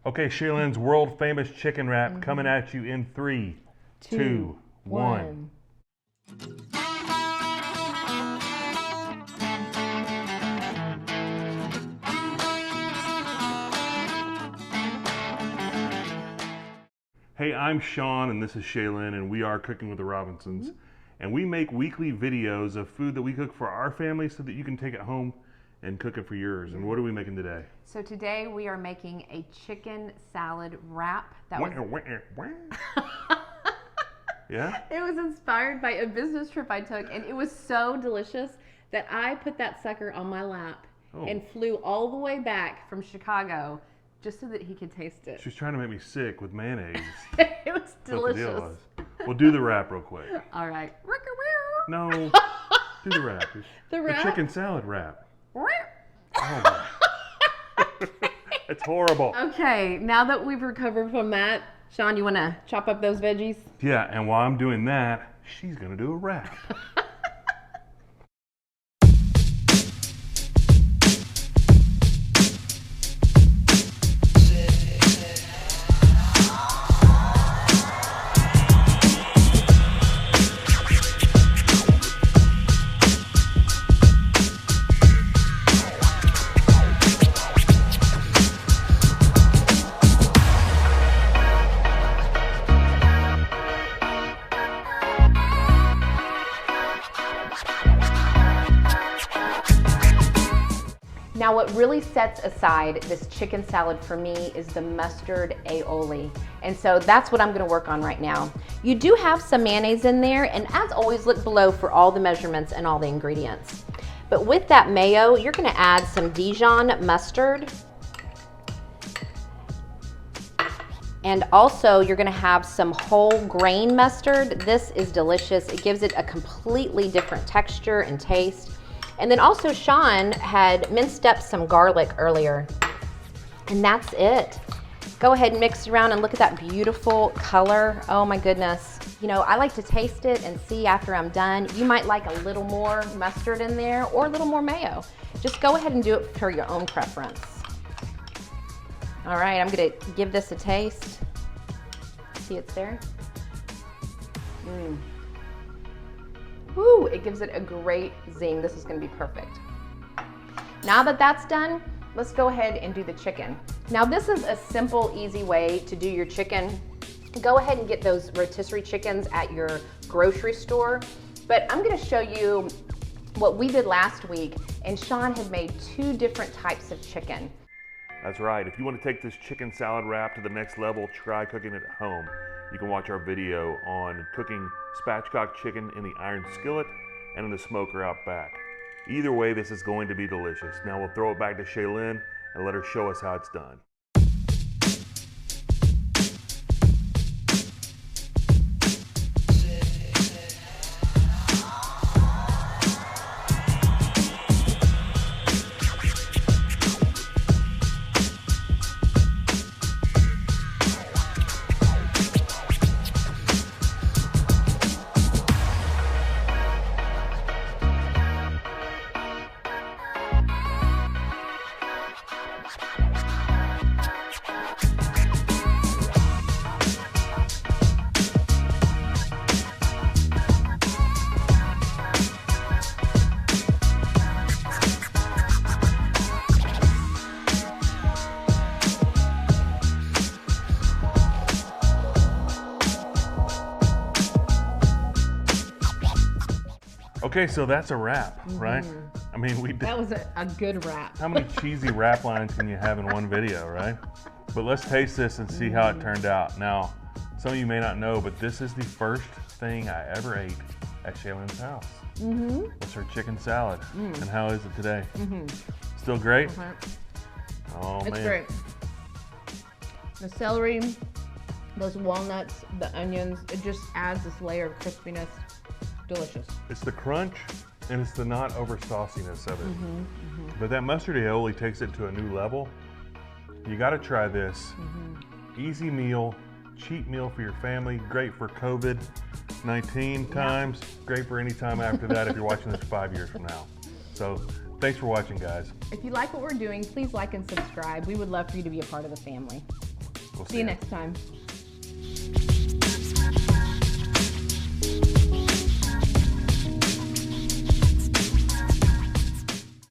Okay, Shaylin's world famous chicken wrap coming at you in 3, 2, 1. Hey, I'm Sean and this is Shaylin and we are Cooking with the Robinsons. And we make weekly videos of food that we cook for our family so that you can take it home and cook it for yours. And what are we making today? So today we are making a chicken salad wrap. Yeah? It was inspired by a business trip I took, and it was so delicious that I put that sucker on my lap and flew all the way back from Chicago just so that he could taste it. She was trying to make me sick with mayonnaise. It was delicious. That's what the deal was. We'll do the wrap real quick. All right. No, do the wrap. The wrap? The chicken salad wrap. Oh, it's horrible. Okay, now that we've recovered from that, Sean, you want to chop up those veggies? Yeah, and while I'm doing that, she's going to do a wrap. Now what really sets aside this chicken salad for me is the mustard aioli. And so that's what I'm gonna work on right now. You do have some mayonnaise in there, and as always, look below for all the measurements and all the ingredients. But with that mayo, you're gonna add some Dijon mustard. And also you're gonna have some whole grain mustard. This is delicious. It gives it a completely different texture and taste. And then also Sean had minced up some garlic earlier. And that's it. Go ahead and mix it around and look at that beautiful color. Oh my goodness. You know, I like to taste it and see after I'm done. You might like a little more mustard in there or a little more mayo. Just go ahead and do it for your own preference. All right, I'm gonna give this a taste. See, it's there. Woo, it gives it a great zing. This is gonna be perfect. Now that that's done, let's go ahead and do the chicken. Now this is a simple, easy way to do your chicken. Go ahead and get those rotisserie chickens at your grocery store. But I'm gonna show you what we did last week, and Sean had made 2 different types of chicken. That's right. If you want to take this chicken salad wrap to the next level, try cooking it at home. You can watch our video on cooking spatchcock chicken in the iron skillet and in the smoker out back. Either way, this is going to be delicious. Now we'll throw it back to Shaylin and let her show us how it's done. Okay, so that's a wrap, right? I mean, we did. That was a good wrap. How many cheesy wrap lines can you have in one video, right? But let's taste this and see how it turned out. Now, some of you may not know, but this is the first thing I ever ate at Shaylin's house. It's her chicken salad. And how is it today? Still great? Oh, It's man. great. The celery, those walnuts, the onions, it just adds this layer of crispiness. Delicious. It's the crunch and it's the not over sauciness of it. But that mustard aioli takes it to a new level. You got to try this. Easy meal, cheap meal for your family, great for COVID-19 times, great for any time after that if you're watching this 5 years from now. So thanks for watching, guys. If you like what we're doing, please like and subscribe. We would love for you to be a part of the family. We'll See you next time.